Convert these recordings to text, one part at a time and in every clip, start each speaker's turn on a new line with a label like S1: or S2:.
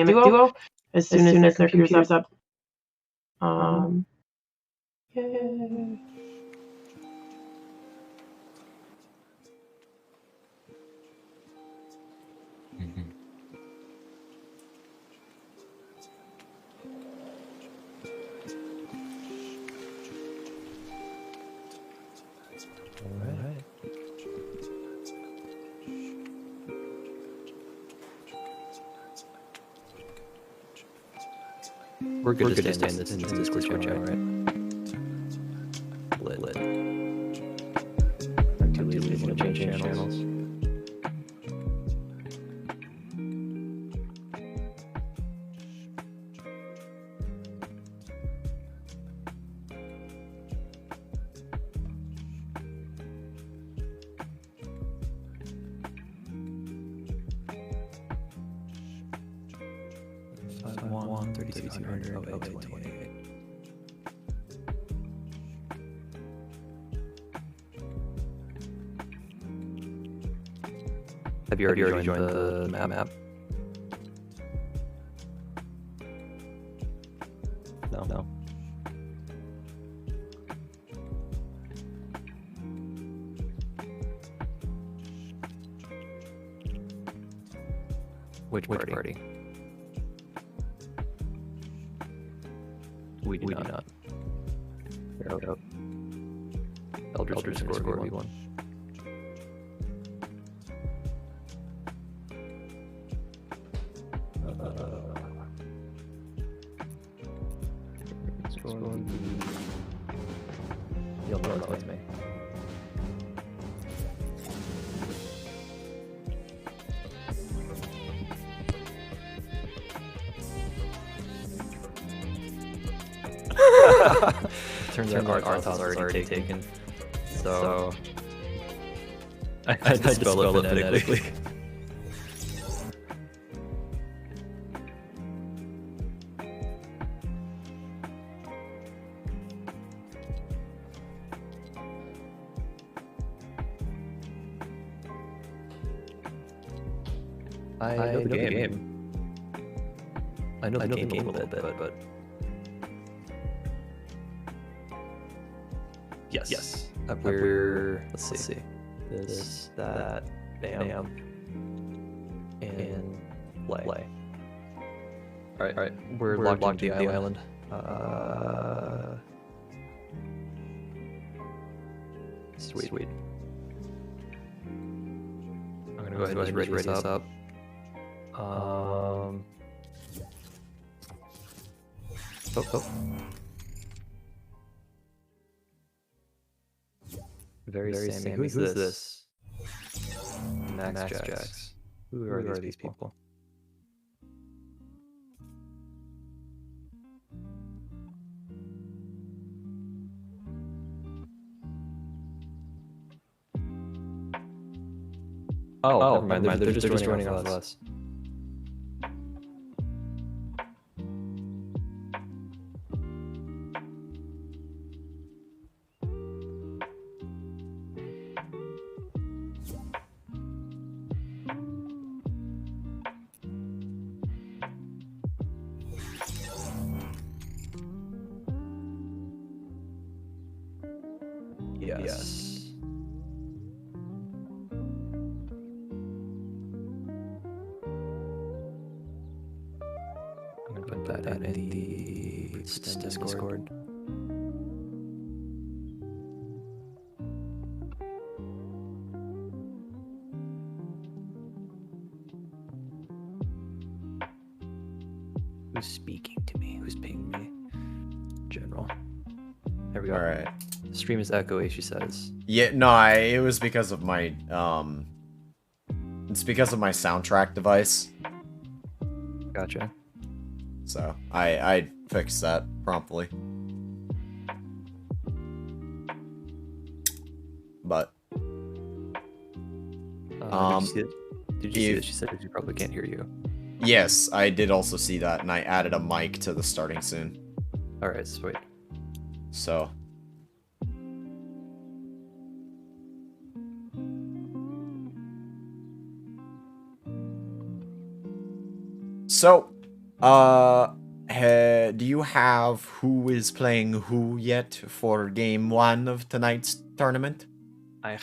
S1: dynamic duo as soon as their computer's up. Yay.
S2: Alright. We're good to stay in this Discord channel, right? Lit. I'm too lazy to change channels. Have you already joined the map? No. Which party? We do not. Yep. Eldritch score V1. You'll know it's with me. Turns out Arthas already taken. So I had to spell it phonetically. I know the game. I know the game a little bit, but yes. Let's see. This, that, bam, and play. All right. We're locked into the island. Sweet. I'm gonna go ahead and ready this up. Oh. Very Sammy. Who's this? Max Jax. Who are these people? Oh, never mind. They're just joining off of us. Yes. I'm gonna put that in the Discord. Who's speaking to me? Who's pinging me? General. There we go.
S3: Alright.
S2: Stream is echoey, she says.
S3: Yeah, no, it was because of my, it's because of my soundtrack device.
S2: Gotcha.
S3: So, I fixed that promptly. But,
S2: did you see that she said she probably can't hear you?
S3: Yes, I did also see that, and I added a mic to the starting soon.
S2: Alright, sweet.
S3: So. Do you have who is playing who yet for game 1 of tonight's tournament?
S2: I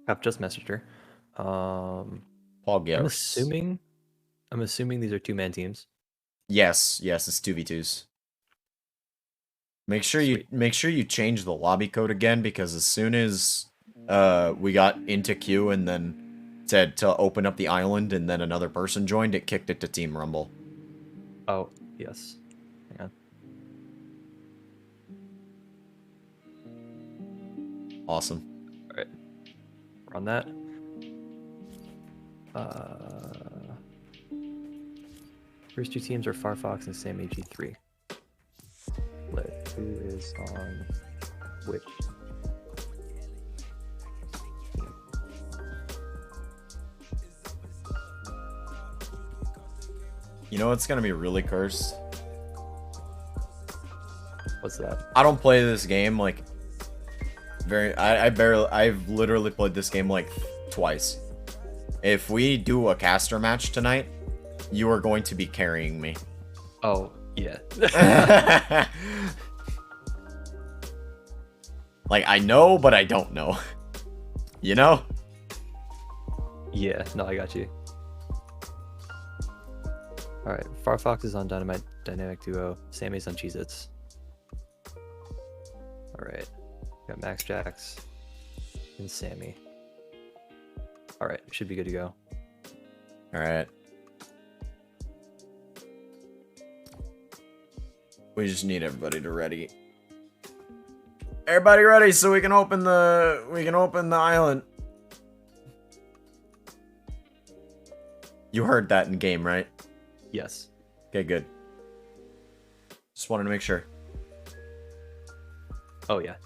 S2: have just messaged her.
S3: Paul Garris.
S2: I'm assuming these are 2-man teams.
S3: Yes, it's 2v2s. Make sure you change the lobby code again, because as soon as we got into queue and then said to open up the island and then another person joined, it kicked it to Team Rumble.
S2: Oh, yes. Hang on.
S3: Awesome.
S2: All right. We're on that. First 2 teams are Farfox and Sam AG3. Who is on which?
S3: You know what's gonna be really cursed?
S2: What's that?
S3: I don't play this game like I've literally played this game like twice. If we do a caster match tonight, you are going to be carrying me.
S2: Oh, yeah.
S3: Like, I know, but I don't know. You know?
S2: Yeah, no, I got you. Alright, Farfox is on Dynamic Duo. Sammy's on Cheez-Its. Alright, got Max Jax and Sammy. Alright, should be good to go.
S3: Alright. We just need everybody to ready. Everybody ready so we can open the island. You heard that in game, right?
S2: Yes.
S3: Okay, good. Just wanted to make sure.
S2: Oh, yeah.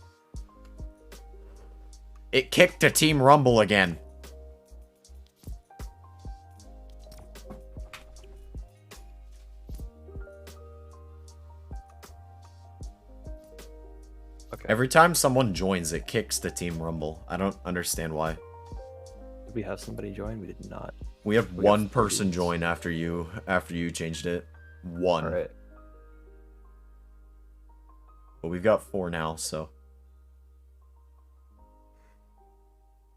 S3: It kicked to Team Rumble again.
S2: Okay.
S3: Every time someone joins, it kicks to Team Rumble. I don't understand why.
S2: Did we have somebody join? We did not.
S3: We have one person join after you changed it. One.
S2: All right.
S3: But we've got 4 now, so.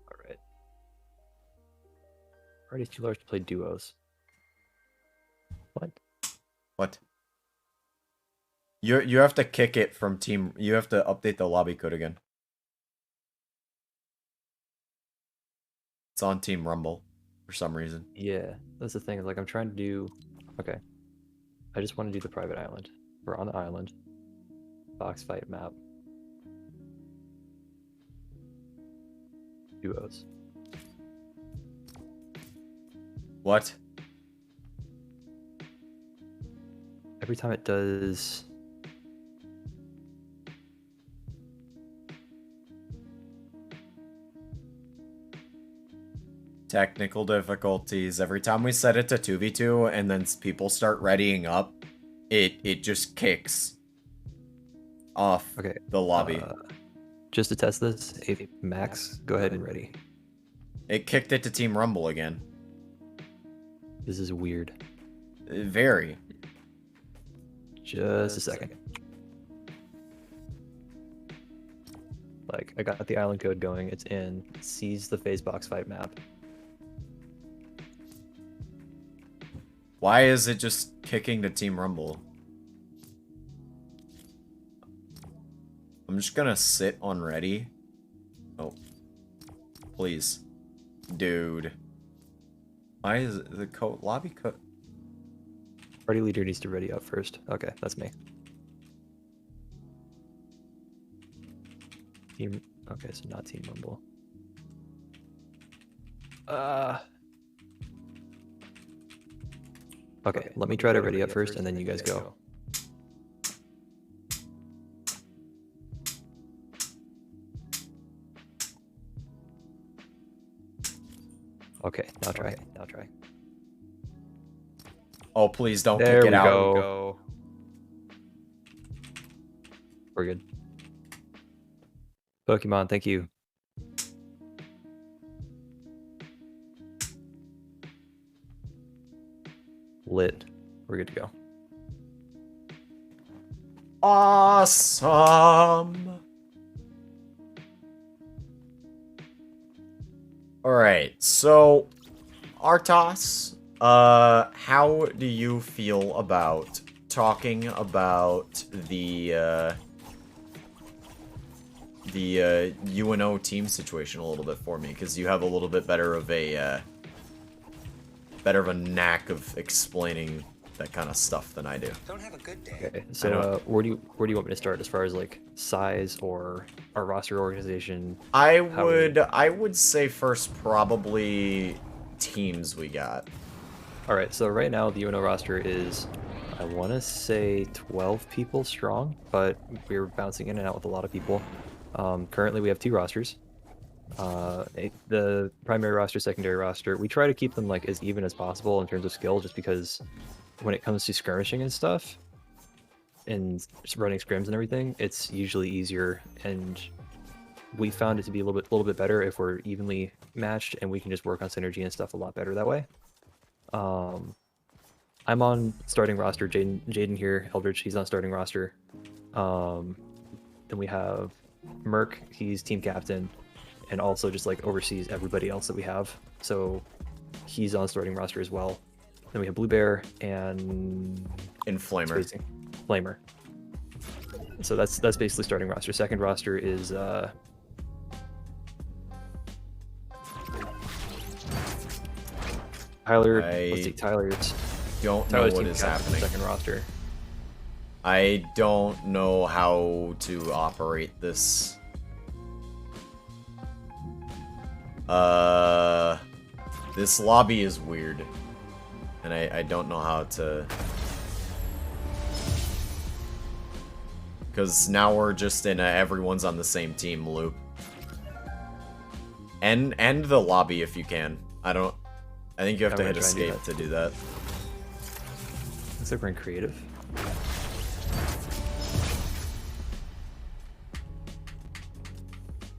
S2: All right. Already too large to play duos. What?
S3: What? You have to kick it from team. You have to update the lobby code again. It's on Team Rumble for some reason.
S2: Yeah, that's the thing. Like, I'm trying to do. Okay. I just want to do the private island. We're on the island. Box fight map. Duos.
S3: What?
S2: Every time it does.
S3: Technical difficulties. Every time we set it to 2v2 and then people start readying up, it just kicks off the lobby.
S2: Just to test this, if Max, go ahead and ready.
S3: It kicked it to Team Rumble again.
S2: This is weird.
S3: Very.
S2: Just a second. Like, I got the island code going. It's in. It sees the phase box fight map.
S3: Why is it just kicking to Team Rumble? I'm just gonna sit on ready. Oh. Please. Dude. Why is it the lobby code?
S2: Party leader needs to ready up first. Okay, that's me. Team. Okay, so not Team Rumble. Okay, let me try to ready up first, and then you guys go. Okay, now try. Now try.
S3: Oh, please don't
S2: There
S3: kick it
S2: we
S3: out.
S2: go. We're good. Pokemon, thank you. Lit. we're good to go.
S3: Awesome. All right, so Artos, how do you feel about talking about the UNO team situation a little bit for me? Because you have a little bit better of a knack of explaining that kind of stuff than I do.
S4: Don't have a good day.
S2: Okay, so where do you want me to start as far as like size or our roster organization?
S3: I would say first probably teams we got.
S2: All right, so right now the UNO roster is, I want to say 12 people strong, but we're bouncing in and out with a lot of people. Currently we have 2 rosters. The primary roster, secondary roster, we try to keep them like as even as possible in terms of skill, just because when it comes to skirmishing and stuff and running scrims and everything, it's usually easier, and we found it to be a little bit better if we're evenly matched and we can just work on synergy and stuff a lot better that way. I'm on starting roster. Jaden here, Eldridge, he's on starting roster. Then we have Merc, he's team captain, and also just like oversees everybody else that we have. So he's on starting roster as well. Then we have Blue Bear and
S3: Flamer.
S2: Flamer. So that's basically starting roster. Second roster is Tyler. Let's see, Tyler's
S3: Don't know what is happening.
S2: Second roster.
S3: I don't know how to operate this. This lobby is weird. And I don't know how to... Because now we're just in a everyone's on the same team loop. End the lobby if you can. I think you have to hit escape to do that.
S2: Looks like we're in creative.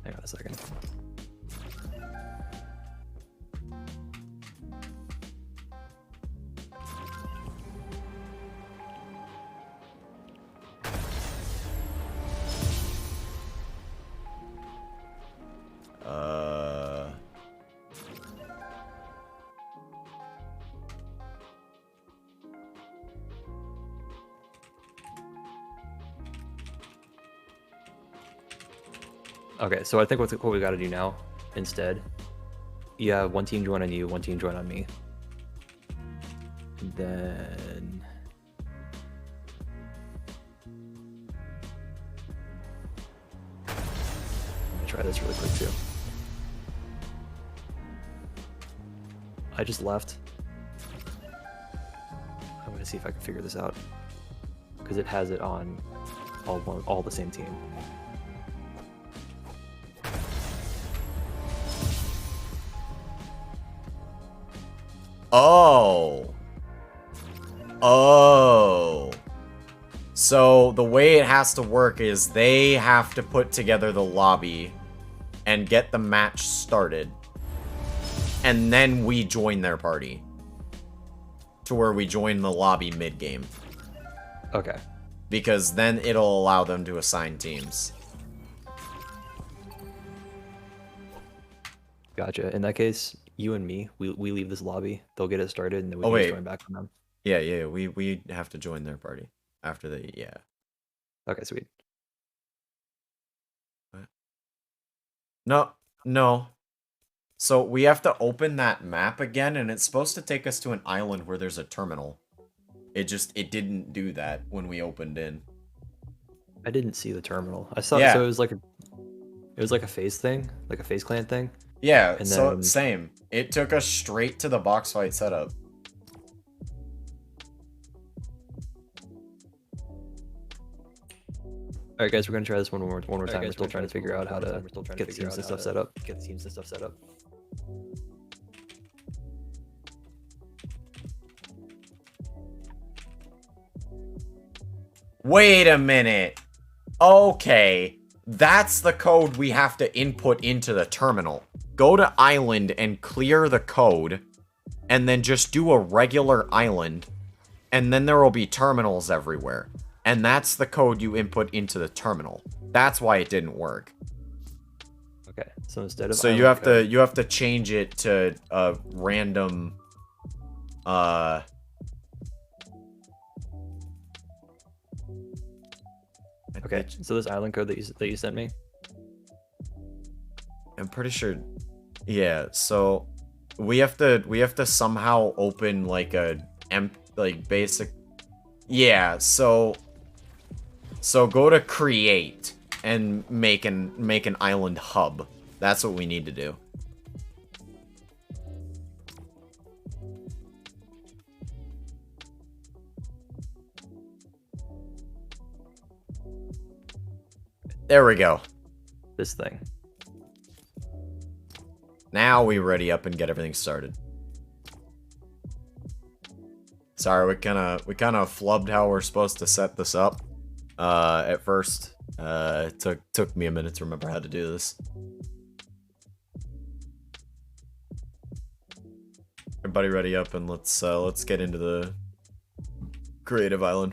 S2: Hang on a second. Okay, so I think what we got to do now, instead, you have one team join on you, one team join on me. And then... Let me try this really quick, too. I just left. I'm going to see if I can figure this out. Because it has it on all the same team.
S3: Oh. So the way it has to work is they have to put together the lobby and get the match started. And then we join their party. To where we join the lobby mid-game.
S2: Okay.
S3: Because then it'll allow them to assign teams.
S2: Gotcha. In that case, you and me, we leave this lobby. They'll get it started, and then we can just join back on them.
S3: Yeah. We have to join their party after yeah.
S2: Okay, sweet.
S3: What? No. So we have to open that map again, and it's supposed to take us to an island where there's a terminal. It didn't do that when we opened in.
S2: I didn't see the terminal. I saw so it was like a phase thing, like a phase clan thing.
S3: Yeah,
S2: and
S3: so
S2: then...
S3: same. It took us straight to the box fight setup.
S2: All right, guys, we're gonna try this one more time. We're still trying to figure out how to get the teams and stuff set up.
S3: Wait a minute. Okay. That's the code we have to input into the terminal. Go to island and clear the code. And then just do a regular island. and then there will be terminals everywhere. And that's the code you input into the terminal. That's why it didn't work.
S2: Okay, so instead of
S3: So you have to change it to a random
S2: Okay, so this island code that you sent me.
S3: I'm pretty sure. Yeah, so we have to somehow open like a basic. Yeah, so go to create and make an island hub. That's what we need to do. There we go.
S2: This thing.
S3: Now we ready up and get everything started. Sorry, we kind of flubbed how we're supposed to set this up. At first, it took me a minute to remember how to do this. Everybody ready up, and let's get into the creative island.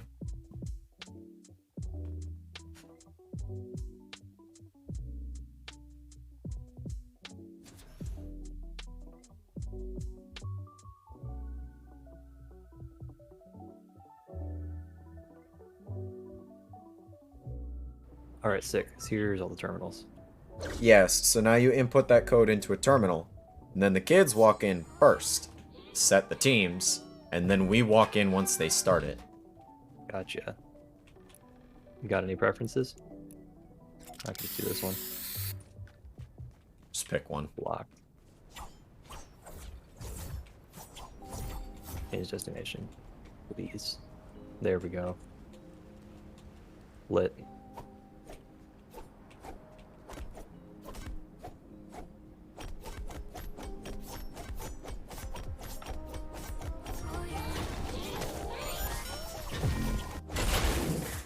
S2: Alright, sick. So here's all the terminals.
S3: Yes, so now you input that code into a terminal, and then the kids walk in first, set the teams, and then we walk in once they start it.
S2: Gotcha. You got any preferences? I can just do this one.
S3: Just pick one.
S2: Blocked. Change destination. Please. There we go. Lit.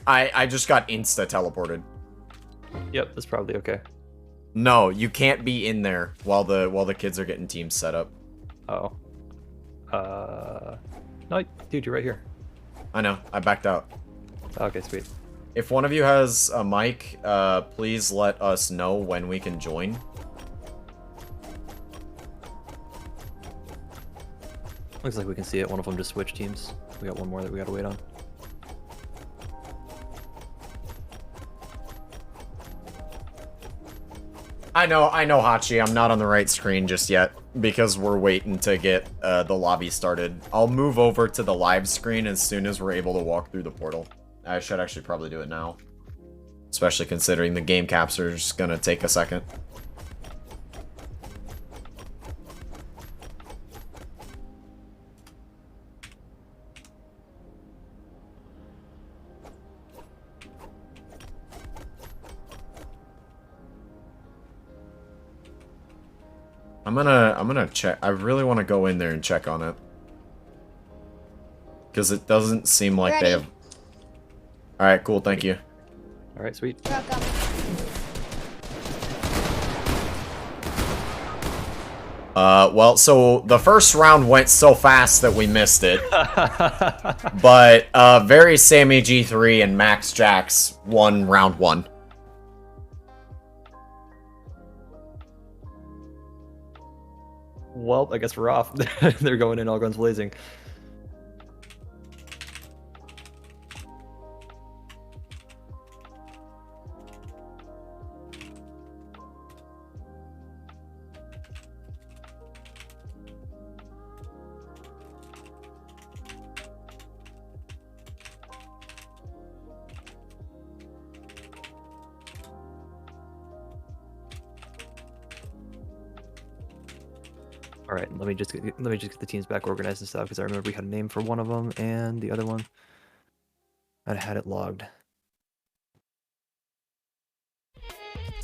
S3: I just got insta teleported.
S2: Yep, that's probably okay.
S3: No, you can't be in there while the kids are getting teams set up.
S2: Oh. No, dude, you're right here.
S3: I know, I backed out.
S2: Okay, sweet.
S3: If one of you has a mic, please let us know when we can join.
S2: Looks like we can see it. One of them just switched teams. We got one more that we gotta wait on.
S3: I know, Hachi, I'm not on the right screen just yet, because we're waiting to get the lobby started. I'll move over to the live screen as soon as we're able to walk through the portal. I should actually probably do it now. Especially considering the game capture's gonna take a second. I'm gonna check. I really want to go in there and check on it. Because it doesn't seem like they have... Alright, cool, thank you.
S2: Alright, sweet.
S3: Well, so the first round went so fast that we missed it. But, very Sammy G3 and Max Jax won round 1.
S2: Well, I guess we're off. They're going in all guns blazing. All right, let me just get the teams back organized and stuff because I remember we had a name for one of them and the other one I had it logged.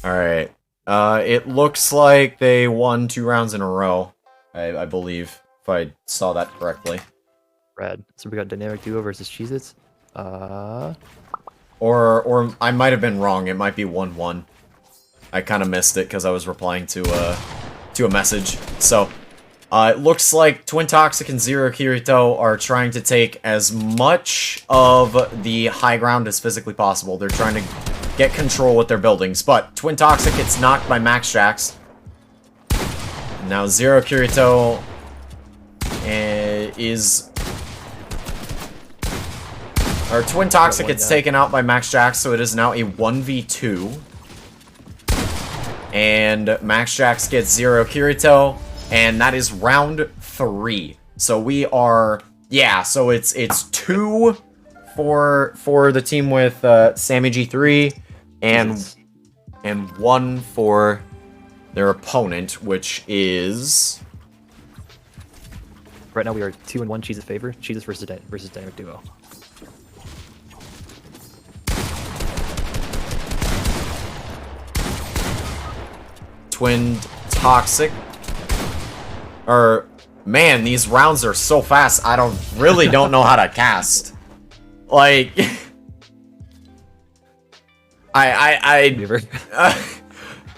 S3: All right. It looks like they won 2 rounds in a row. I believe, if I saw that correctly.
S2: Rad. So we got Dynamic Duo versus Cheez-Its.
S3: Or I might have been wrong. It might be 1-1. I kind of missed it because I was replying to a message. So, It looks like Twin Toxic and Zero Kirito are trying to take as much of the high ground as physically possible. They're trying to get control with their buildings, but Twin Toxic gets knocked by Max Jax. Now Zero Kirito is... Or Twin Toxic gets taken out by Max Jax, so it is now a 1v2. And Max Jax gets Zero Kirito. And that is round 3. So we are, yeah. So it's 2 for the team with Sammy G3, and 1 for their opponent, which is.
S2: Right now we are 2-1. Cheese's favor. Cheese's versus Dynamic Duo.
S3: Twin Toxic. Man, these rounds are so fast, I don't know how to cast. Like...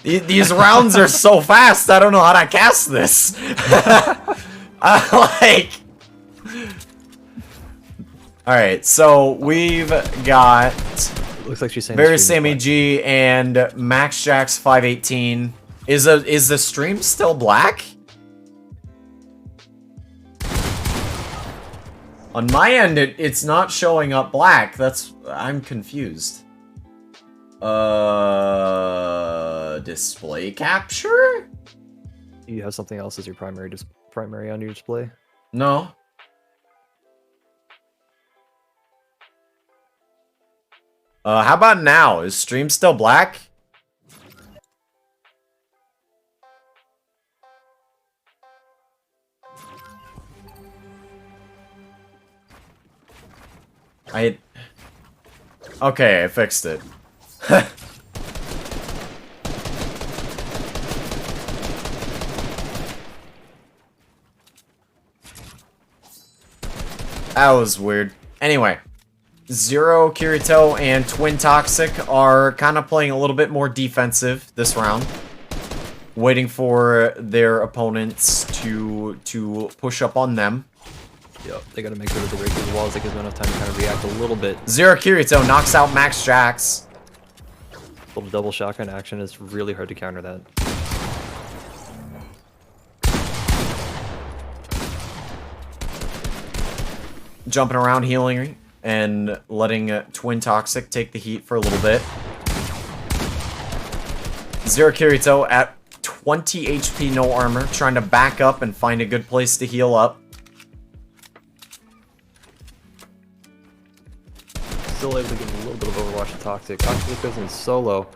S3: these rounds are so fast, I don't know how to cast this. Alright, so we've got...
S2: Looks like she's saying
S3: Very Sammy G and Max Jax 518. Is the stream still black? On my end, it's not showing up black. I'm confused. Display capture?
S2: Do you have something else as your primary on your display?
S3: No. How about now? Is stream still black? Okay, I fixed it. That was weird. Anyway, Zero Kirito and Twin Toxic are kind of playing a little bit more defensive this round, waiting for their opponents to push up on them.
S2: Yep, they gotta make sure that they break through the walls. That gives them enough time to kind of react a little bit.
S3: Zero Kirito knocks out Max Jax.
S2: Little double shotgun action is really hard to counter that.
S3: Jumping around, healing, and letting Twin Toxic take the heat for a little bit. Zero Kirito at 20 HP, no armor, trying to back up and find a good place to heal up.
S2: Still able to give a little bit of Overwatch to Toxic. Toxic goes in solo.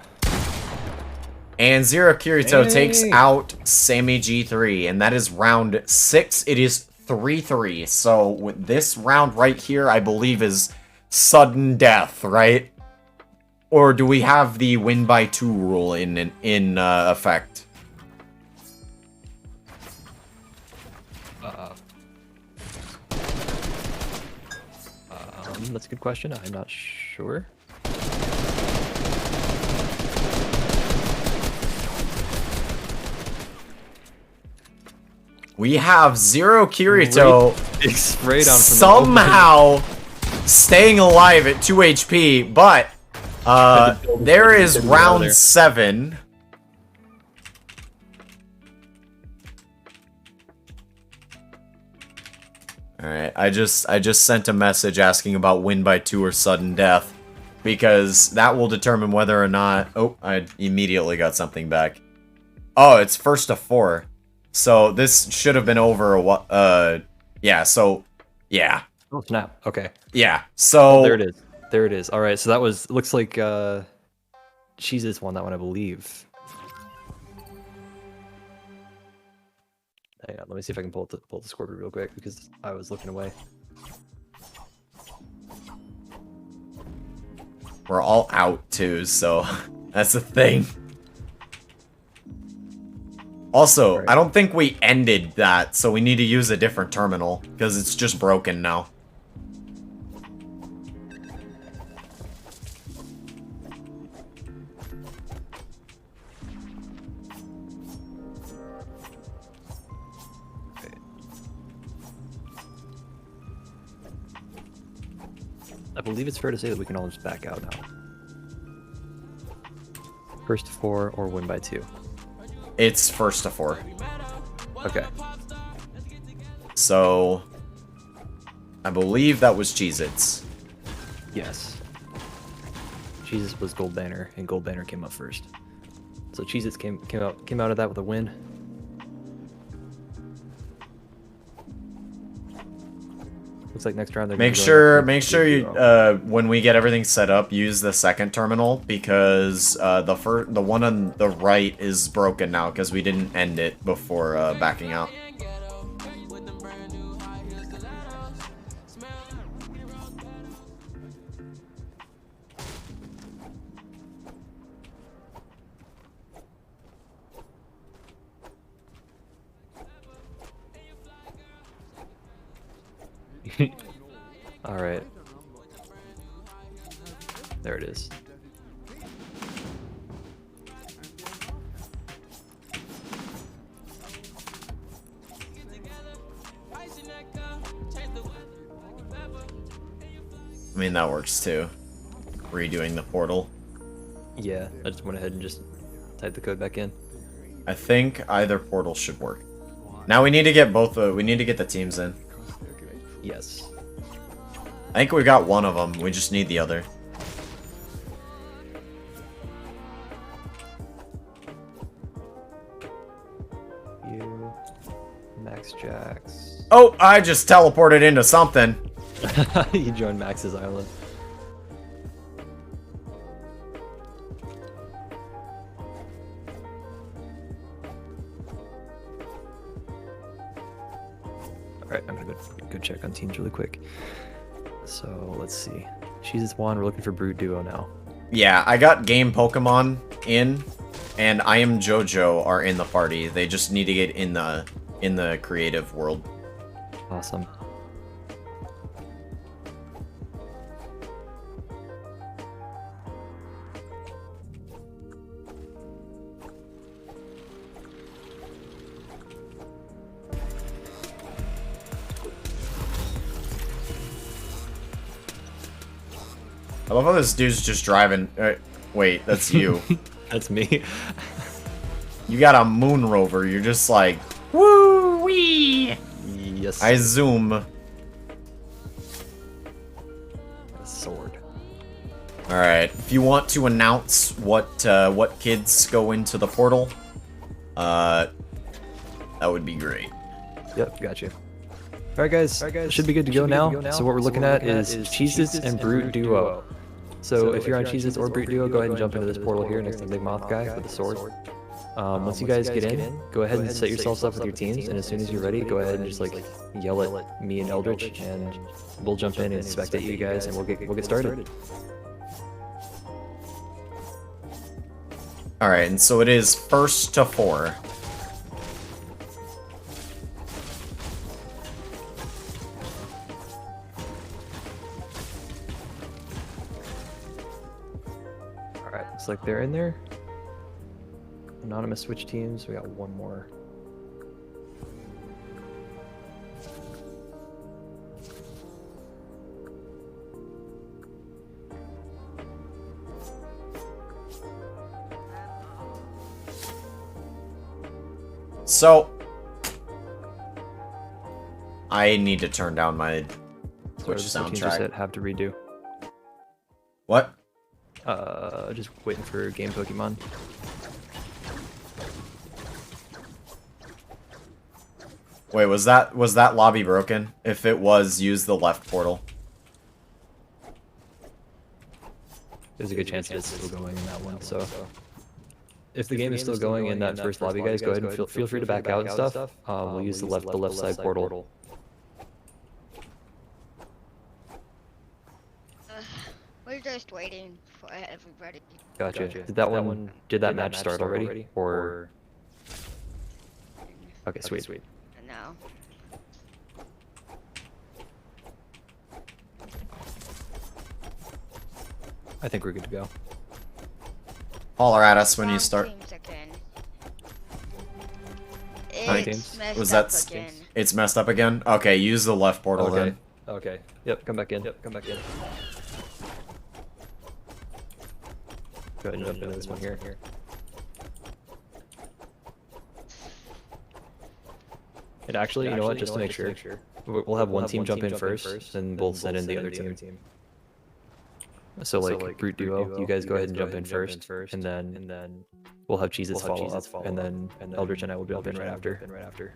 S3: And Zero Kirito takes out Sammy G3, and that is round 6. It is 3-3. So with this round right here, I believe is sudden death, right? Or do we have the win by 2 rule in effect?
S2: That's a good question. I'm not sure.
S3: We have Zero Kirito
S2: somehow
S3: staying alive at 2 HP, but there is round 7. Alright, I just sent a message asking about win by 2 or sudden death, because that will determine whether or not... Oh, I immediately got something back. Oh, it's first to 4. So this should have been over a while. Yeah, so, yeah.
S2: Oh, snap. Okay.
S3: Yeah, so...
S2: Oh, there it is. There it is. Alright, so that was... Looks like, Cheese's won that one, I believe. Hang on, let me see if I can pull the scoreboard real quick, because I was looking away.
S3: We're all out, too, so that's the thing. Also, right. I don't think we ended that, so we need to use a different terminal, because it's just broken now.
S2: I believe it's fair to say that we can all just back out now. First to 4 or win by 2.
S3: It's first to 4.
S2: Okay.
S3: So, I believe that was Cheez-Its.
S2: Yes. Jesus was Gold Banner, and Gold Banner came up first. So Cheez-Its came out of that with a win. Looks like next round they're
S3: Make
S2: gonna
S3: sure you when we get everything set up, use the second terminal because the one on the right is broken now because we didn't end it before backing out.
S2: All right. There it is.
S3: I mean, that works too. Redoing the portal.
S2: Yeah, I just went ahead and just typed the code back in.
S3: I think either portal should work. Now we need to get both. We need to get the teams in.
S2: Yes.
S3: I think we got one of them. We just need the other.
S2: You, Max Jax.
S3: Oh, I just teleported into something.
S2: You joined Max's island. Alright, I'm gonna go check on teams really quick. So, let's see. Cheez-Its won, we're looking for Brute Duo now.
S3: Yeah, I got Game Pokemon in, and I Am JoJo are in the party. They just need to get in the creative world.
S2: Awesome.
S3: I love how this dude's just driving. Wait, that's you.
S2: That's me.
S3: You got a moon rover. You're just like, woo wee.
S2: Yes.
S3: I zoom.
S2: A sword.
S3: All right. If you want to announce what kids go into the portal, that would be great.
S2: Yep, gotcha. Alright guys, should be good to go now. So what we're looking at is Cheez-Its and Brute Duo. So if you're on Cheez-Its or Brute Duo, go ahead and jump into this portal here next to the Big Mouth guy with the sword. Once you guys get in, go ahead and set yourselves up with your teams, and as soon as you're ready, go ahead and just like yell at me and Eldritch, and we'll jump in and spectate you guys, and we'll get started.
S3: All right, and so it is first to 4.
S2: Alright, looks like they're in there. Anonymous switch teams, we got one more.
S3: So, I need to turn down my Twitch
S2: Teams just said
S3: soundtrack.
S2: have to redo.
S3: What?
S2: Just waiting for game Pokemon.
S3: Wait, was that lobby broken? If it was, use the left portal.
S2: There's a good chance that it's still going in that one, so... If the game is still going in that first lobby, guys, go ahead and feel free to back out and stuff. We'll use the left side portal.
S4: We're just waiting for everybody.
S2: Gotcha. Did that match start already? Or... Okay, sweet.
S4: No.
S2: I think we're good to go.
S3: Holler at us when you start.
S4: Teams again.
S2: How many
S4: It's
S2: teams?
S4: messed
S3: Was
S4: up
S3: that
S4: again.
S3: It's messed up again? Okay, use the left portal then.
S2: Okay. Yep, come back in. Yep, come back in. Go ahead and jump into this one here. And actually, you know what? Just to make sure, we'll have one team jump in first, and we'll send in the other team. So like Brute Duo, you guys go ahead and jump in first, and then we'll have Cheez-Its follow up, and then Eldritch and I will jump in right after.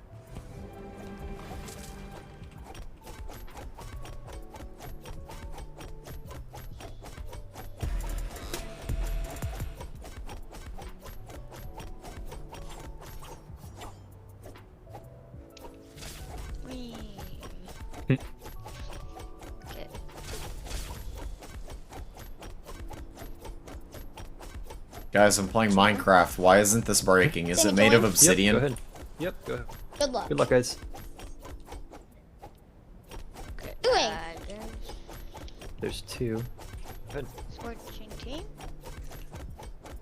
S4: Whee. Okay.
S3: Guys, I'm playing Minecraft. Why isn't this breaking? Is it made of obsidian?
S2: Yep, go ahead. Yep, go ahead.
S5: Good luck.
S2: Good luck, guys.
S4: Okay.
S5: Doing.
S2: There's two. Go ahead.
S4: Scorching team.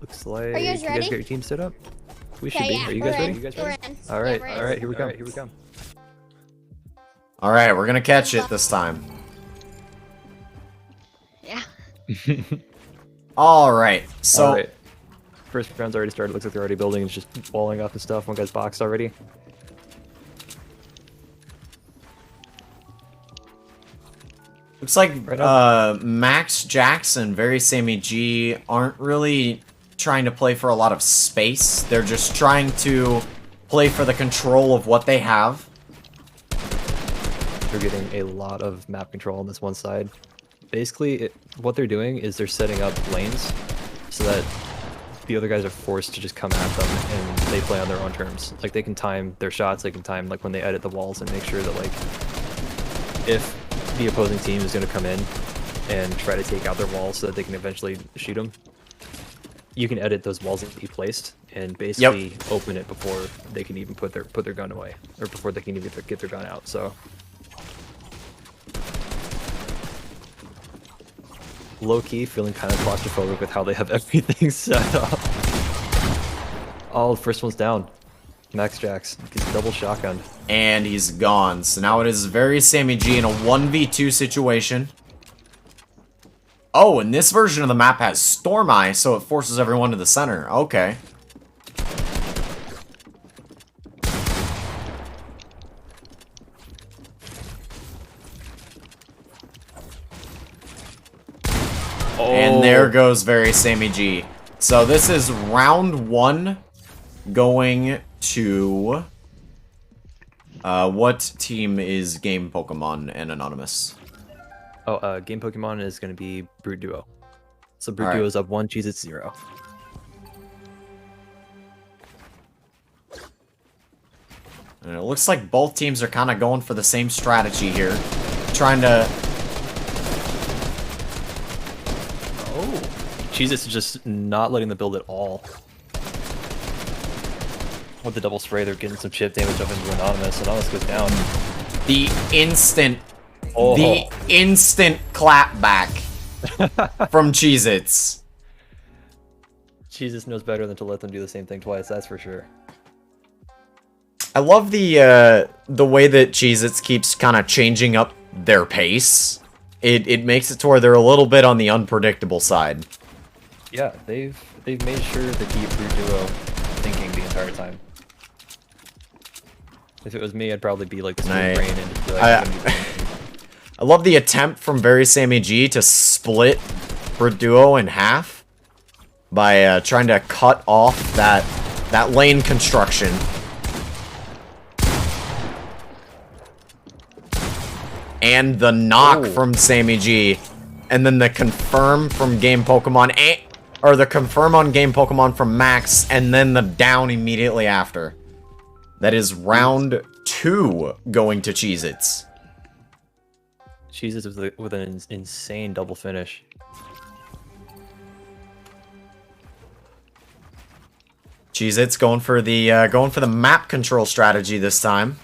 S2: Looks like
S5: you guys
S2: you
S5: ready?
S2: guys got your team set up. We should
S5: Okay,
S2: be.
S5: yeah,
S2: Are you
S5: we're
S2: guys ready?
S5: in.
S2: You guys
S5: We're
S2: ready?
S5: in.
S2: All right,
S5: Yeah,
S2: all
S5: we're
S2: right.
S5: in.
S2: Here we come. Here we come.
S3: All right, we're gonna catch it this time.
S4: Yeah.
S3: All right, so
S2: All right. First round's already started. Looks like they're already building. It's just walling off the stuff. One guy's boxed already.
S3: looks like
S2: Right on.
S3: Max Jackson, Very Sammy G aren't really trying to play for a lot of space. They're just trying to play for the control of what they have.
S2: They're getting a lot of map control on this one side. Basically, what they're doing is they're setting up lanes so that the other guys are forced to just come at them and they play on their own terms. Like, they can time their shots, they can time, like, when they edit the walls and make sure that, like, if the opposing team is going to come in and try to take out their walls so that they can eventually shoot them, you can edit those walls that you placed and basically open it before they can even put their gun away, or before they can even get their gun out. So low-key feeling kind of claustrophobic with how they have everything set up. Oh, the first one's down. Max Jax gets double shotgunned.
S3: And he's gone. So now it is Very Sammy G in a 1v2 situation. Oh, and this version of the map has Storm Eye, so it forces everyone to the center. Okay. And there goes Very Sammy G. So this is round one going to... what team is Game Pokemon and Anonymous?
S2: Oh, Game Pokemon is going to be Brute Duo. So Brute
S3: Alright.
S2: Duo is up 1, Cheez-Its 0.
S3: And it looks like both teams are kind of going for the same strategy here. Trying to...
S2: Oh. Cheez-Its is just not letting them build at all. With the double spray, they're getting some chip damage up into Anonymous. Anonymous goes down.
S3: The instant...
S2: Oh.
S3: The instant clap back from Cheez-Its.
S2: Cheez-Its knows better than to let them do the same thing twice, that's for sure.
S3: I love the way that Cheez-Its keeps kind of changing up their pace. It makes it to where they're a little bit on the unpredictable side.
S2: Yeah, they've made sure to keep Brute Duo thinking the entire time. If it was me, I'd probably be like the smooth brain and just be like, I'm gonna be
S3: I love the attempt from Very Sammy G to split Brute Duo in half by trying to cut off that lane construction. And the knock from Sammy G, and then the confirm from Game Pokemon, or the confirm on Game Pokemon from Max, and then the down immediately after. That is round 2 going to Cheez-Its.
S2: Cheez-Its with an insane double finish.
S3: Cheez-Its going for the map control strategy this time.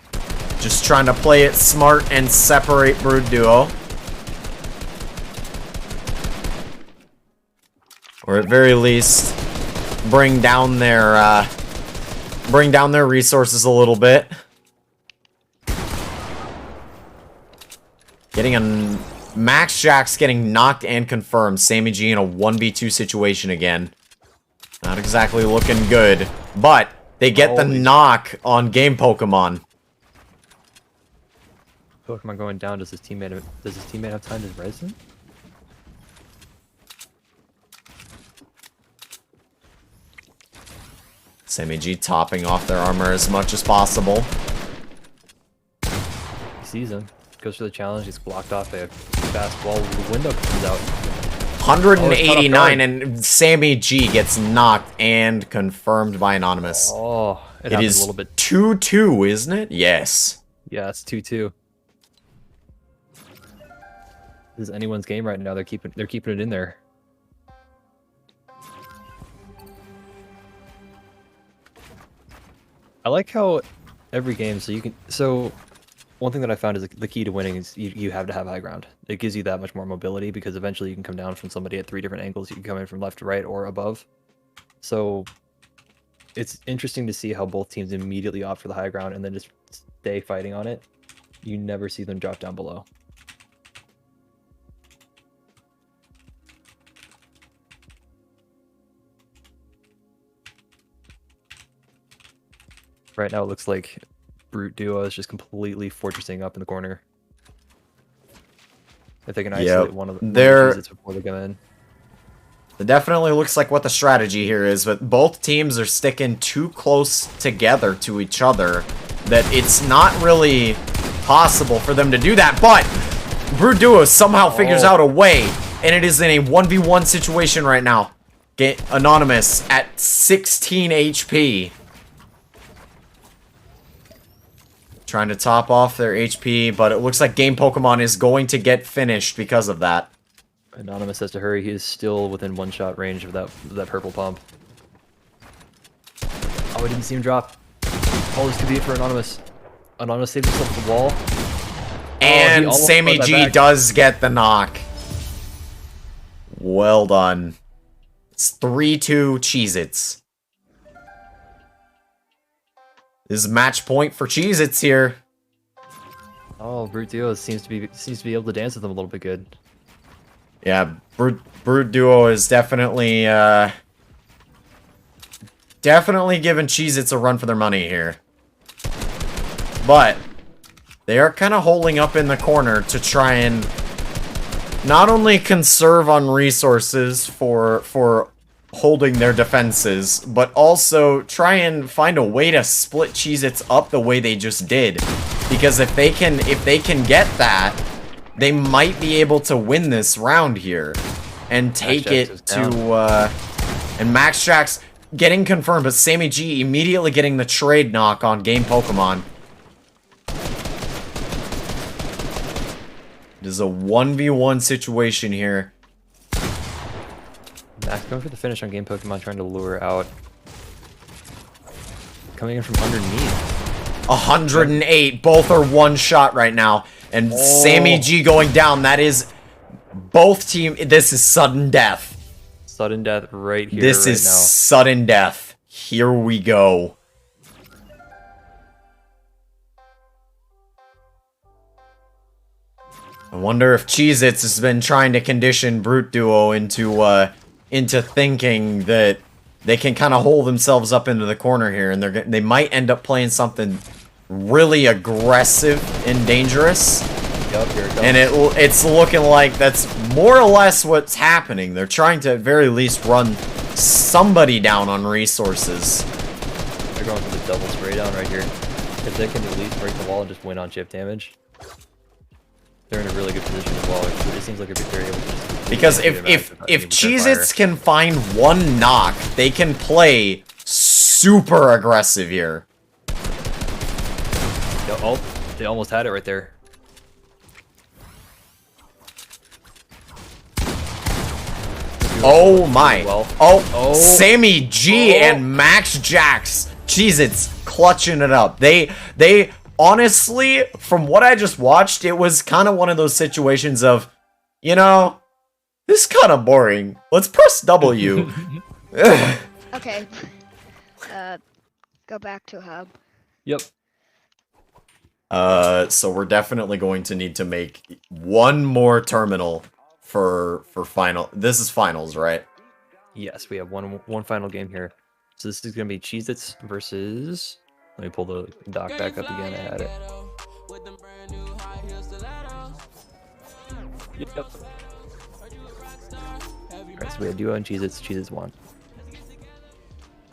S3: Just trying to play it smart and separate Brute Duo. Or at very least, bring down their resources a little bit. Getting a Max Jax getting knocked and confirmed. Sammy G in a 1v2 situation again. Not exactly looking good, but they get the knock on Game Pokemon.
S2: Pokemon going down. Does his teammate have time to res him?
S3: Sammy G topping off their armor as much as possible.
S2: He sees him. Goes for the challenge. Gets blocked off a fast wall. The window comes out.
S3: 189 and Sammy G gets knocked and confirmed by Anonymous.
S2: Oh, it
S3: is
S2: a little bit.
S3: 2-2, isn't it? Yes.
S2: Yeah, it's 2-2. This is anyone's game right now. They're keeping it in there. I like how every game, so one thing that I found is the key to winning is you have to have high ground. It gives you that much more mobility because eventually you can come down from somebody at 3 different angles. You can come in from left to right or above. So it's interesting to see how both teams immediately opt for the high ground and then just stay fighting on it. You never see them drop down below. Right now it looks like Brute Duo is just completely fortressing up in the corner. If they can isolate one of the cheeses before they come in.
S3: It definitely looks like what the strategy here is, but both teams are sticking too close together to each other that it's not really possible for them to do that, but Brute Duo somehow figures out a way, and it is in a 1v1 situation right now. Get Anonymous at 16 HP. Trying to top off their HP, but it looks like Game Pokemon is going to get finished because of that.
S2: Anonymous has to hurry. He is still within one-shot range of that purple pump. Oh, I didn't see him drop. Oh, this could be it for Anonymous. Anonymous saved himself at the wall.
S3: And Sammy G does get the knock. Well done. It's 3-2 Cheez-Its. This is match point for Cheez-Its here.
S2: Oh, Brute Duo seems to be able to dance with them a little bit good.
S3: Yeah, Brute Duo is definitely giving Cheez-Its a run for their money here. But they are kind of holding up in the corner to try and not only conserve on resources for holding their defenses, but also try and find a way to split Cheez-Its up the way they just did. Because if they can get that, they might be able to win this round here and take it to and Max Jax getting confirmed, but Sammy G immediately getting the trade knock on Game Pokemon. This is a 1v1 situation here.
S2: Max going for the finish on Game Pokemon, trying to lure out. Coming in from underneath.
S3: 108. Both are one shot right now. And Sammy G going down. That is both team. This is sudden death.
S2: Sudden death right here.
S3: This is sudden death. Here we go. I wonder if Cheez-Its has been trying to condition Brute Duo into thinking that they can kind of hold themselves up into the corner here, and they might end up playing something really aggressive and dangerous.
S2: Yep, here it comes.
S3: And it's looking like that's more or less what's happening. They're trying to at very least run somebody down on resources.
S2: They're going for the double spray down right here. If they can at least break the wall and just win on chip damage, they're in a really good position as well. It seems like they're able to just...
S3: Because if Cheez-Its can find one knock, they can play super aggressive here.
S2: Oh, they almost had it right there.
S3: Oh my.
S2: Oh,
S3: Sammy G and Max Jax. Cheez-Its clutching it up. They honestly, from what I just watched, it was kind of one of those situations of, you know, this is kind of boring. Let's press W.
S4: Okay. Go back to hub.
S2: Yep.
S3: So we're definitely going to need to make one more terminal for final. This is finals, right?
S2: Yes, we have one final game here. So this is gonna be Cheez-Its versus. Let me pull the doc back up again. I had it. Yep. Alright, so we have duo and Cheez-Its. Cheez-Its won.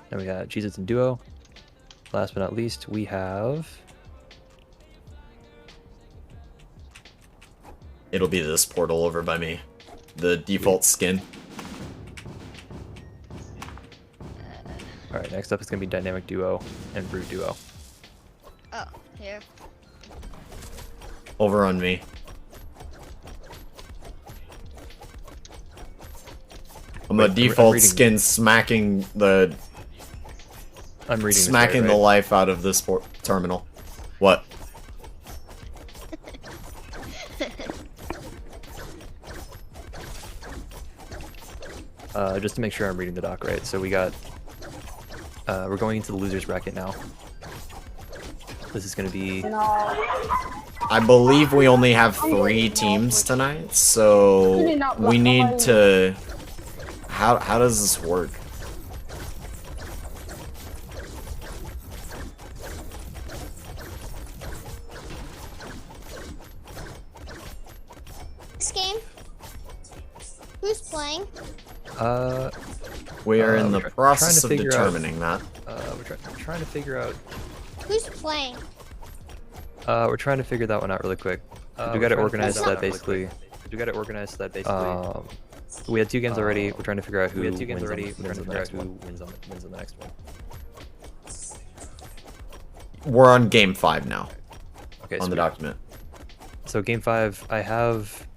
S2: Then we got Cheez-Its and duo. Last but not least, we have.
S3: It'll be this portal over by me. The default skin.
S2: Alright, next up is gonna be Dynamic Duo and Brute Duo.
S4: Oh, here.
S3: Over on me. I'm a default skin smacking the
S2: I'm reading
S3: smacking the life out of this terminal. What?
S2: Just to make sure I'm reading the doc right. So we got. We're going into the losers bracket now. This is gonna be.
S3: I believe we only have 3 teams tonight, so we need to. How does this work?
S5: This game? Who's playing?
S3: We are in the process of
S2: figure out-
S3: determining that.
S2: We're trying to figure out.
S5: Who's playing?
S2: We're trying to figure that one out really quick. We got it organized so that basically. We had 2 games already. We're trying to figure out who wins on the next one.
S3: We're on game 5 now.
S2: Okay.
S3: On the
S2: sweet.
S3: document.
S2: So game 5, I have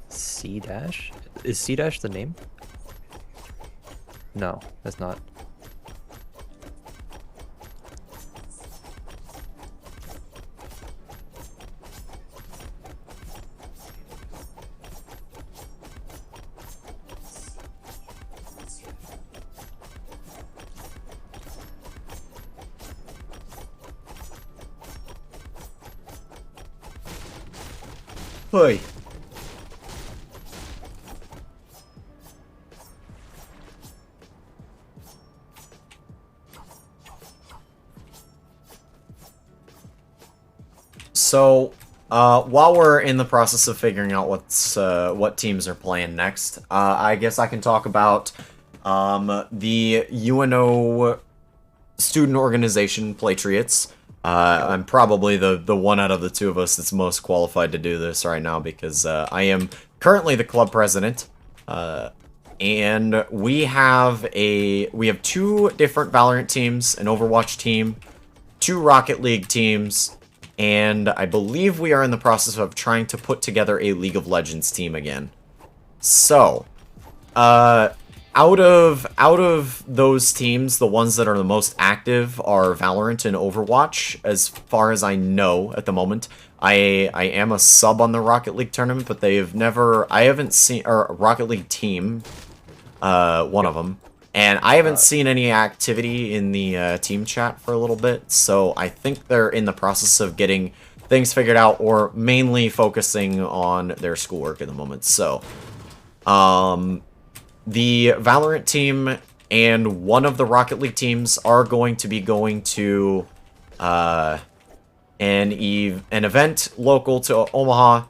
S2: C dash. Is C dash the name? No, that's not.
S3: Hey. So, while we're in the process of figuring out what teams are playing next, I guess I can talk about the UNO student organization, Patriots. I'm probably the one out of the 2 of us that's most qualified to do this right now because I am currently the club president. And we have 2 different Valorant teams, an Overwatch team, 2 Rocket League teams, and I believe we are in the process of trying to put together a League of Legends team again. So, out of those teams, the ones that are the most active are Valorant and Overwatch, as far as I know at the moment. I am a sub on the Rocket League tournament, but I haven't seen, or Rocket League team, one of them, and I haven't seen any activity in the team chat for a little bit, so I think they're in the process of getting things figured out, or mainly focusing on their schoolwork at the moment, so, the Valorant team and one of the Rocket League teams are going to be going to an event local to Omaha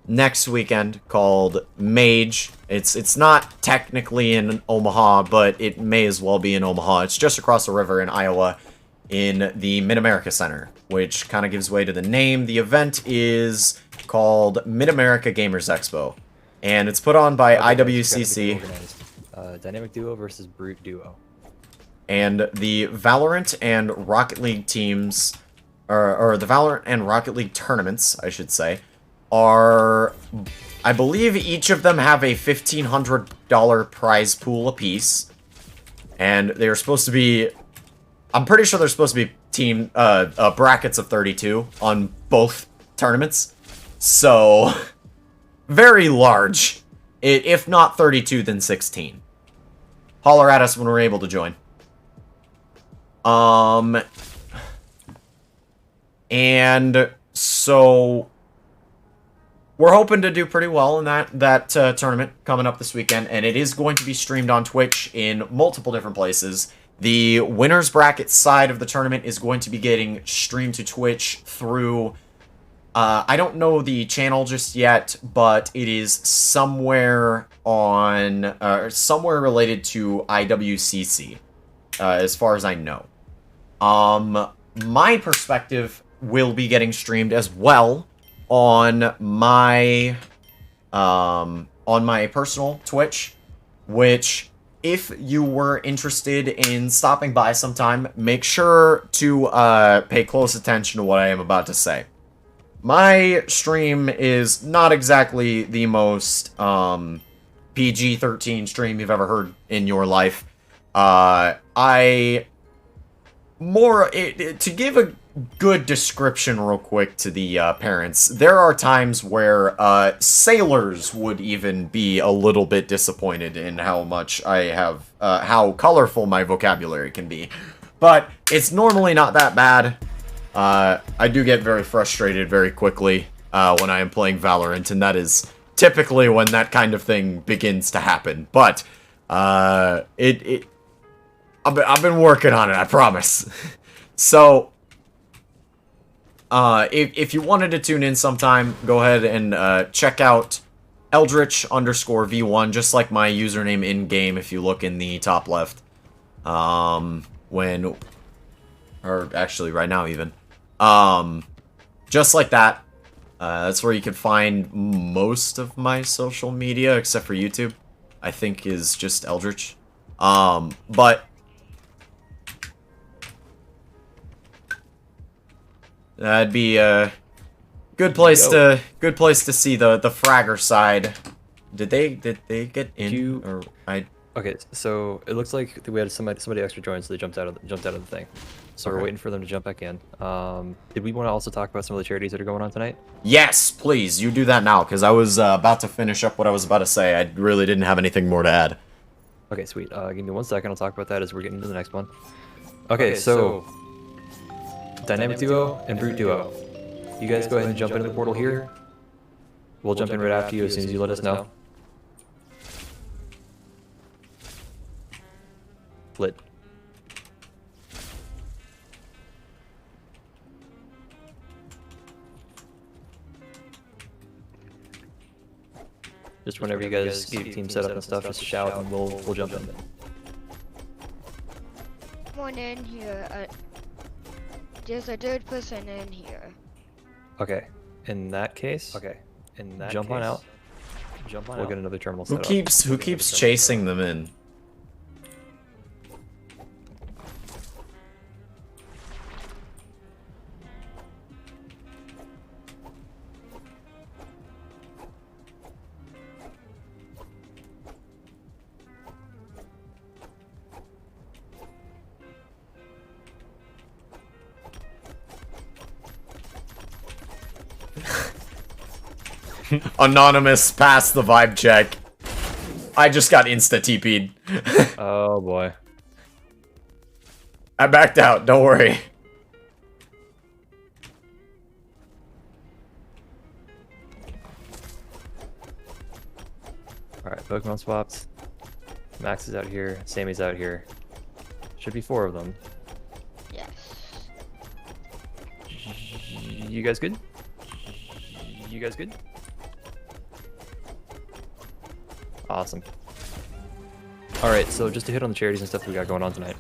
S3: next weekend called Mage. It's not technically in Omaha, but it may as well be in Omaha. It's just across the river in Iowa in the Mid-America Center, which kind of gives way to the name. The event is called Mid-America Gamers Expo. And it's put on by IWCC.
S2: Dynamic Duo versus Brute Duo.
S3: And the Valorant and Rocket League teams, or the Valorant and Rocket League tournaments, I should say, are, I believe each of them have a $1,500 prize pool apiece. And they're supposed to be, I'm pretty sure they're supposed to be team, brackets of 32 on both tournaments. So, very large. If not 32, then 16. Holler at us when we're able to join. And so we're hoping to do pretty well in that tournament coming up this weekend, and it is going to be streamed on Twitch in multiple different places. The winners bracket side of the tournament is going to be getting streamed to Twitch through, I don't know the channel just yet, but it is somewhere on, somewhere related to IWCC, as far as I know. My perspective will be getting streamed as well on my personal Twitch, which, if you were interested in stopping by sometime, make sure to pay close attention to what I am about to say. My stream is not exactly the most PG-13 stream you've ever heard in your life. To give a good description real quick to the parents, there are times where sailors would even be a little bit disappointed in how much I have, how colorful my vocabulary can be. But it's normally not that bad. I do get very frustrated very quickly when I am playing Valorant, and that is typically when that kind of thing begins to happen. But I've been working on it, I promise. So if you wanted to tune in sometime, go ahead and check out Eldritch_V1, just like my username in game. If you look in the top left, or actually right now even, just like that. That's where you can find most of my social media, except for YouTube, I think is just Eldritch. But that'd be a good place to see the Fragger side. Did they get in? Or
S2: Okay, so it looks like we had somebody extra join, so they jumped out of the thing. So we're waiting for them to jump back in. Did we want to also talk about some of the charities that are going on tonight?
S3: Yes, please. You do that now, because I was about to finish up what I was about to say. I really didn't have anything more to add.
S2: Okay, sweet. Give me 1 second. I'll talk about that as we're getting to the next one. Okay, so Dynamic Duo and Brute Duo. You guys go ahead and jump into the portal here. We'll jump in right after you as soon as you let us know. Lit. Just whenever you guys get your team set up and stuff, just shout and we'll jump in.
S4: Come on in here. There's a third person in here.
S2: Okay. In that case, jump on out. We'll get another terminal set up.
S3: Who keeps chasing them in? Anonymous passed the vibe check. I just got insta-TP'd.
S2: Oh boy.
S3: I backed out, don't worry.
S2: Alright, Pokemon swaps. Max is out here, Sammy's out here. Should be 4 of them.
S4: Yes.
S2: You guys good? You guys good? Awesome. Alright, so just to hit on the charities and stuff we got going on tonight.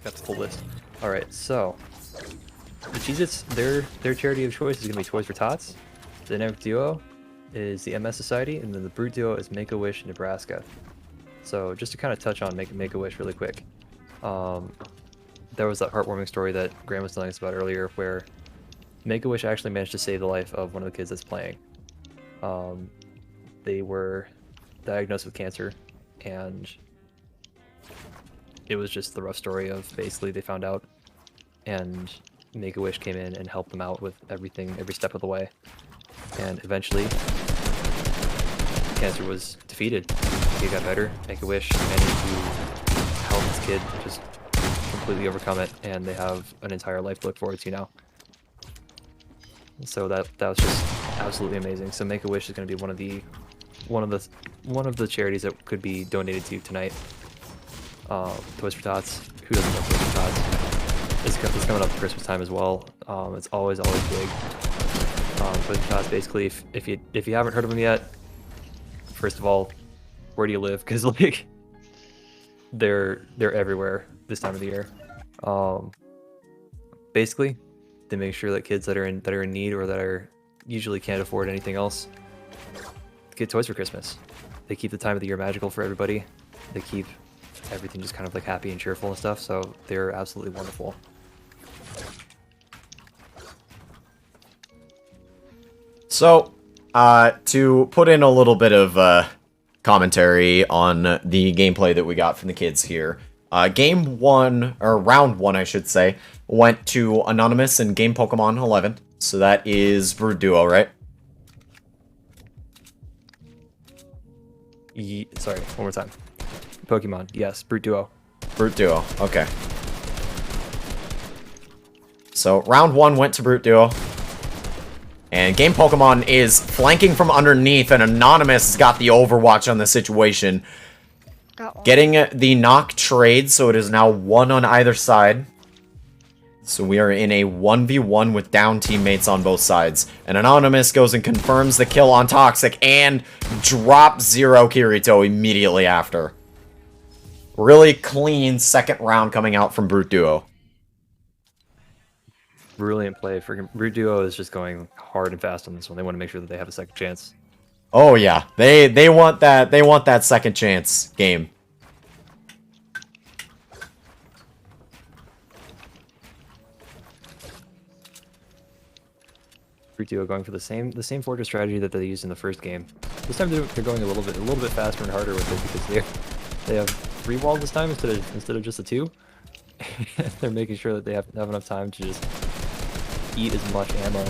S2: Got the full list. Alright, so the Cheez-Its, their charity of choice is going to be Toys for Tots. The Dynamic Duo is the MS Society, and then the Brute Duo is Make-A-Wish Nebraska. So just to kind of touch on Make-A-Wish really quick. There was that heartwarming story that Graham was telling us about earlier where Make-A-Wish actually managed to save the life of one of the kids that's playing. They were diagnosed with cancer, and it was just the rough story of basically they found out, and Make-A-Wish came in and helped them out with everything, every step of the way. And eventually, cancer was defeated. He got better. Make-A-Wish managed to help this kid just completely overcome it, and they have an entire life to look forward to now. So that was just absolutely amazing. So Make-A-Wish is going to be one of the charities that could be donated to tonight. Toys for Tots. Who doesn't know Toys for Tots? It's coming up at Christmas time as well. It's always big. Toys for Tots, basically, if you haven't heard of them yet, first of all, where do you live? Because like they're everywhere this time of the year. Basically, they make sure that kids that are in need or that are usually can't afford anything else get toys for Christmas. They keep the time of the year magical for everybody. They keep everything just kind of like happy and cheerful and stuff. So they're absolutely wonderful.
S3: So, to put in a little bit of commentary on the gameplay that we got from the kids here, game 1, or round 1, I should say, went to Anonymous and Game Pokemon 11. So that is Brood Duo, right?
S2: Sorry, one more time. Pokemon, yes, Brute Duo.
S3: Brute Duo, okay. So, round 1 went to Brute Duo. And Game Pokemon is flanking from underneath, and Anonymous has got the overwatch on the situation. Getting the knock trade, so it is now 1 on either side. So we are in a 1v1 with down teammates on both sides. And Anonymous goes and confirms the kill on Toxic and drops 0 Kirito immediately after. Really clean second round coming out from Brute Duo.
S2: Brilliant play. Freaking Brute Duo is just going hard and fast on this one. They want to make sure that they have a second chance.
S3: Oh yeah, they want that second chance game.
S2: Brute Duo going for the same fortress strategy that they used in the first game. This time they're going a little bit faster and harder with it because they have 3 walls this time instead of just the 2. They're making sure that they have enough time to just eat as much ammo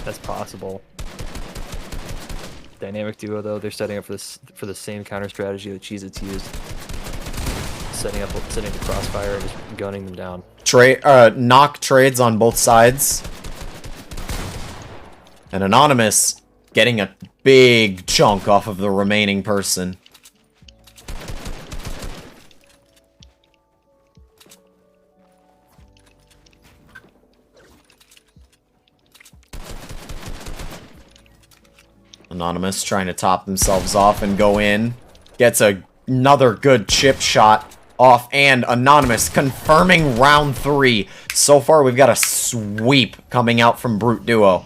S2: as possible. Dynamic Duo though, they're setting up for the same counter strategy that Cheez-Its used. Setting the crossfire and just gunning them down.
S3: Knock trades on both sides. And Anonymous getting a big chunk off of the remaining person. Anonymous trying to top themselves off and go in. Gets another good chip shot off, and Anonymous confirming round 3. So far, we've got a sweep coming out from Brute Duo.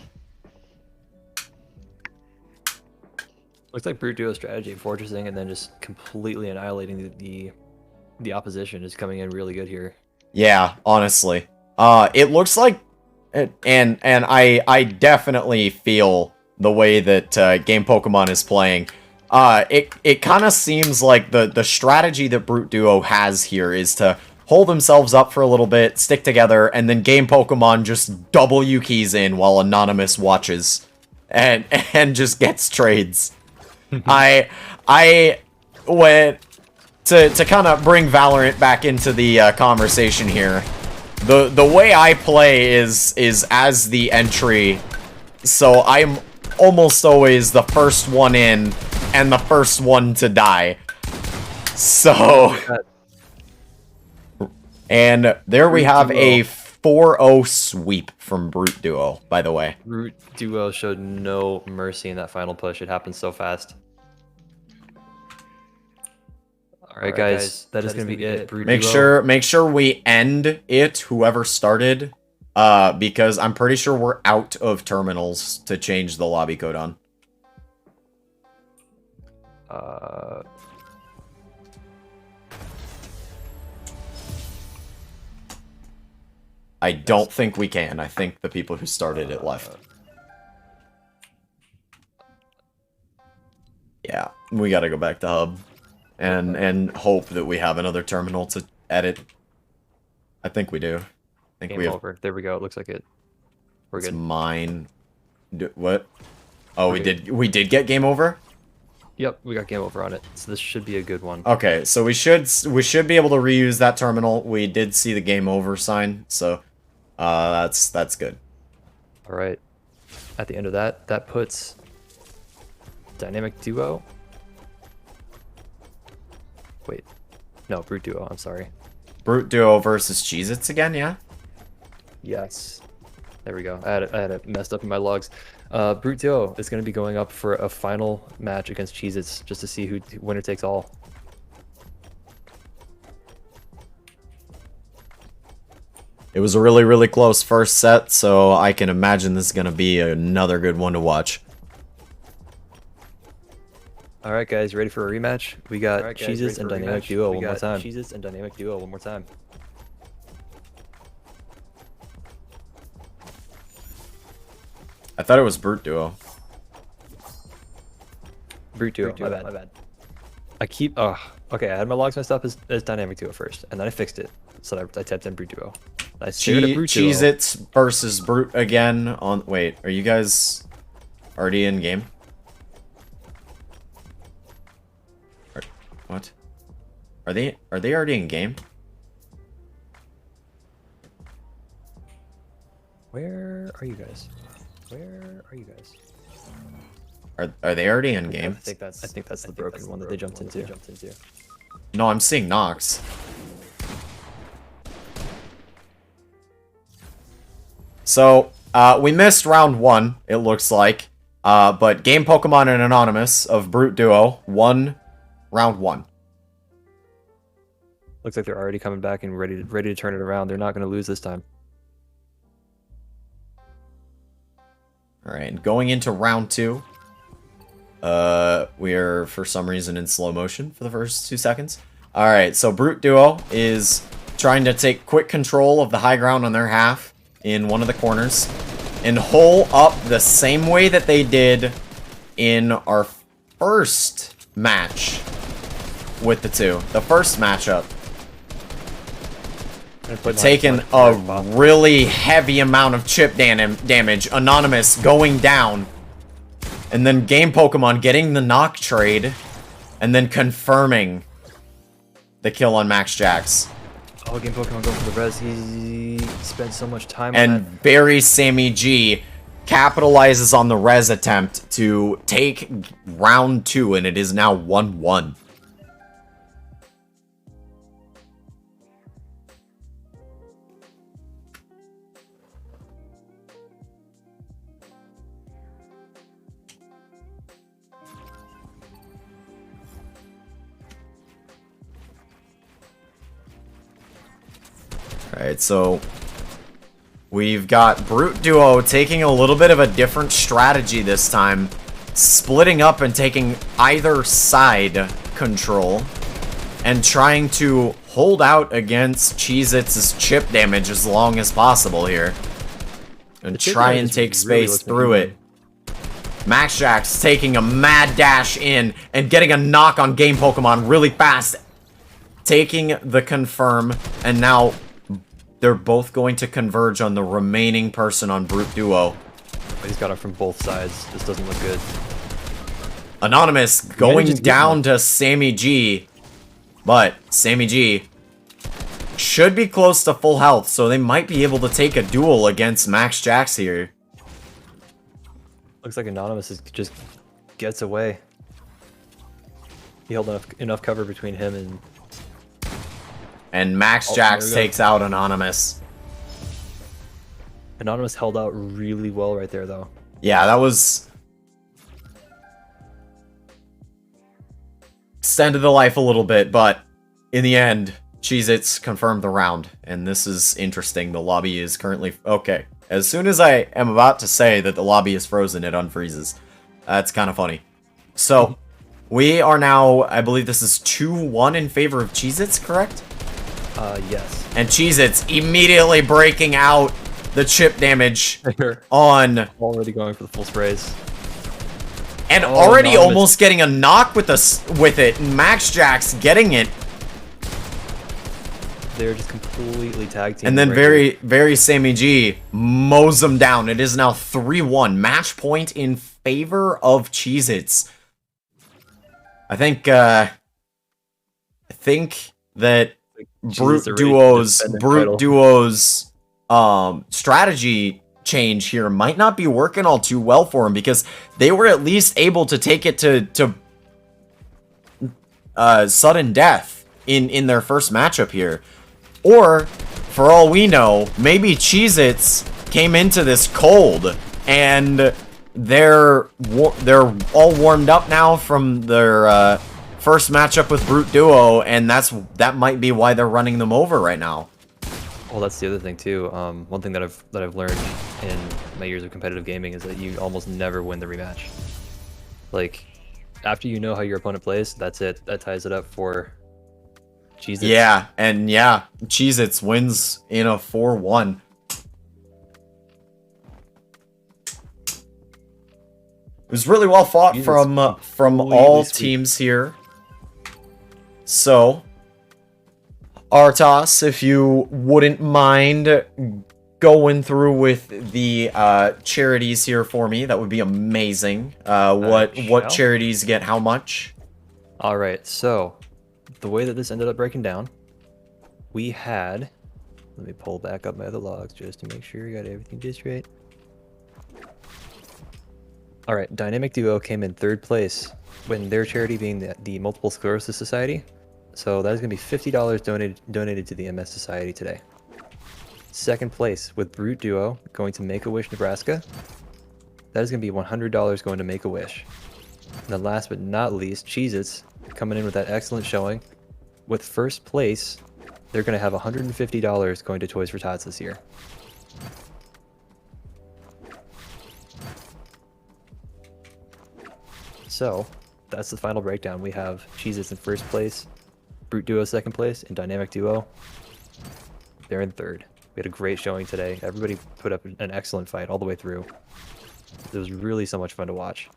S2: Looks like Brute Duo's strategy of fortressing and then just completely annihilating the opposition is coming in really good here.
S3: Yeah, honestly. It looks like, and I definitely feel the way that Game Pokemon is playing. It kind of seems like the strategy that Brute Duo has here is to hold themselves up for a little bit, stick together, and then Game Pokemon just W keys in while Anonymous watches and just gets trades. I went to kind of bring Valorant back into the conversation here. The way I play is as the entry, so I'm almost always the first one in and the first one to die. So, and there we have a 4-0 sweep from Brute Duo, by the way.
S2: Brute Duo showed no mercy in that final push. It happened so fast. Alright guys, that is going to be it. Brute Duo.
S3: Make sure we end it, whoever started, because I'm pretty sure we're out of terminals to change the lobby code on. I don't think we can. I think the people who started it left. Yeah, we gotta go back to hub and hope that we have another terminal to edit. I think we do. I think
S2: Game
S3: we have.
S2: over. There we go. It looks like it. We're
S3: It's
S2: good.
S3: mine. What? Oh, we did get game over?
S2: Yep, we got game over on it, so this should be a good one.
S3: Okay, so we should be able to reuse that terminal. We did see the game over sign, so that's good.
S2: All right. At the end of that, that puts Dynamic Duo. Wait, no, Brute Duo. I'm sorry.
S3: Brute Duo versus Cheez-Its again, yeah?
S2: Yes. There we go. I had it messed up in my logs. Brute Duo is going to be going up for a final match against Cheez-Its just to see who winner takes all.
S3: It was a really, really close first set, so I can imagine this is going to be another good one to watch.
S2: All right, guys, ready for a rematch? We got Cheez-Its and Dynamic Duo one more time. Cheez-Its and Dynamic Duo one more time.
S3: I thought it was Brute Duo.
S2: Brute Duo, my bad. I keep, okay, I had my logs messed up as Dynamic Duo first, and then I fixed it. So I typed in Brute Duo. I saved it Brute Duo.
S3: Cheez-Its versus Brute again on, wait, are you guys already in game? What? Are they already in game?
S2: Where are you guys? Where are you guys?
S3: Are they already in game?
S2: I think that's the broken one that they jumped into.
S3: No, I'm seeing Nox. So, we missed round 1, it looks like. But Game Pokemon and Anonymous of Brute Duo won round 1.
S2: Looks like they're already coming back and ready to turn it around. They're not going to lose this time.
S3: Alright, going into round 2. We are, for some reason, in slow motion for the first 2 seconds. Alright, so Brute Duo is trying to take quick control of the high ground on their half in one of the corners and hole up the same way that they did in our first match with the two. The first matchup. Taking a really heavy amount of chip damage. Anonymous going down. And then Game Pokemon getting the knock trade. And then confirming the kill on Max Jax.
S2: Oh, Game Pokemon going for the res. He spent so much time on
S3: And
S2: that.
S3: Barry Sammy G capitalizes on the res attempt to take round 2. And it is now 1-1. Alright, so we've got Brute Duo taking a little bit of a different strategy this time. Splitting up and taking either side control. And trying to hold out against Cheez-Its' chip damage as long as possible here. And try and take space through it. Max Jax taking a mad dash in and getting a knock on Game Pokemon really fast. Taking the confirm, and now they're both going to converge on the remaining person on Brute Duo.
S2: He's got it from both sides. This doesn't look good.
S3: Anonymous going down to Sammy G. But Sammy G should be close to full health, so they might be able to take a duel against Max Jax here.
S2: Looks like Anonymous just gets away. He held enough cover between him and...
S3: And Max Jax takes out Anonymous.
S2: Anonymous held out really well right there, though.
S3: Yeah, that was... extended the life a little bit, but in the end, Cheez-Its confirmed the round. And this is interesting. The lobby is currently... Okay. As soon as I am about to say that the lobby is frozen, it unfreezes. That's kind of funny. So, we are now... I believe this is 2-1 in favor of Cheez-Its, correct?
S2: Yes.
S3: And Cheez-Its immediately breaking out the chip damage on...
S2: Already going for the full sprays.
S3: And already almost getting a knock with it. Max Jax getting it.
S2: They're just completely tag team.
S3: And then very Sammy G mows them down. It is now 3-1. Match point in favor of Cheez-Its. I think that
S2: Jesus, they're ready to defend their title.
S3: Brute Duo's strategy change here might not be working all too well for him, because they were at least able to take it to sudden death in their first matchup here. Or, for all we know, maybe Cheez-Its came into this cold, and they're all warmed up now from their first matchup with Brute Duo, and that might be why they're running them over right now.
S2: Well, that's the other thing too. One thing that I've learned in my years of competitive gaming is that you almost never win the rematch. Like, after you know how your opponent plays, that's it. That ties it up for Cheez-Its.
S3: Yeah, and yeah, Cheez-Its wins in a 4-1. It was really well fought from all teams here. So, Artos, if you wouldn't mind going through with the charities here for me, that would be amazing. What charities get how much?
S2: All right, so the way that this ended up breaking down, we had, let me pull back up my other logs just to make sure you got everything just right. All right, Dynamic Duo came in 3rd place, when their charity being the Multiple Sclerosis Society. So that is going to be $50 donated to the MS Society today. 2nd place with Brute Duo going to Make-A-Wish, Nebraska. That is going to be $100 going to Make-A-Wish. And then last but not least, Cheez-Its coming in with that excellent showing. With 1st place, they're going to have $150 going to Toys for Tots this year. So, that's the final breakdown. We have Cheez-Its in 1st place, Brute Duo 2nd place, and Dynamic Duo, they're in 3rd. We had a great showing today. Everybody put up an excellent fight all the way through. It was really so much fun to watch.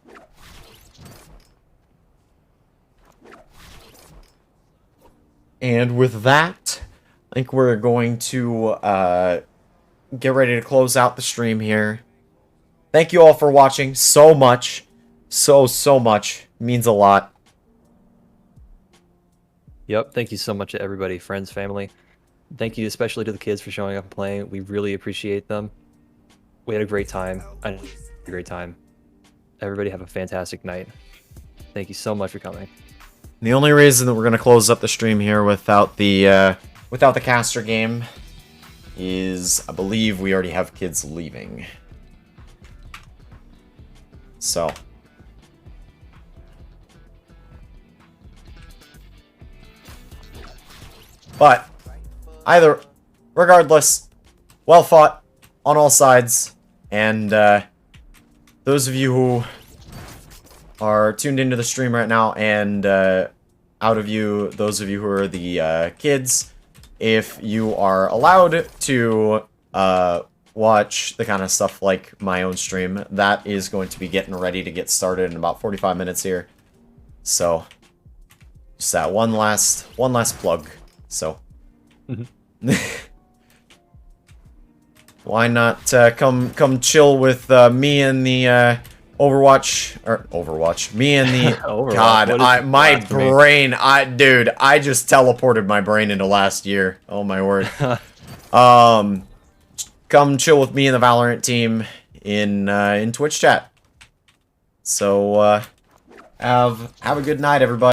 S3: And with that, I think we're going to get ready to close out the stream here. Thank you all for watching so much. So much. It means a lot.
S2: Yep, thank you so much to everybody, friends, family. Thank you especially to the kids for showing up and playing. We really appreciate them. We had a great time. I had a great time. Everybody have a fantastic night. Thank you so much for coming.
S3: The only reason that we're going to close up the stream here without the caster game is I believe we already have kids leaving. So... But, regardless, well fought on all sides, and those of you who are tuned into the stream right now, and those of you who are the kids, if you are allowed to watch the kind of stuff like my own stream, that is going to be getting ready to get started in about 45 minutes here. So, just that one last plug. So, why not come chill with me and the Overwatch? Me and the
S2: Overwatch,
S3: God, my brain, dude, I just teleported my brain into last year. Oh my word. Come chill with me and the Valorant team in Twitch chat. So, have a good night, everybody.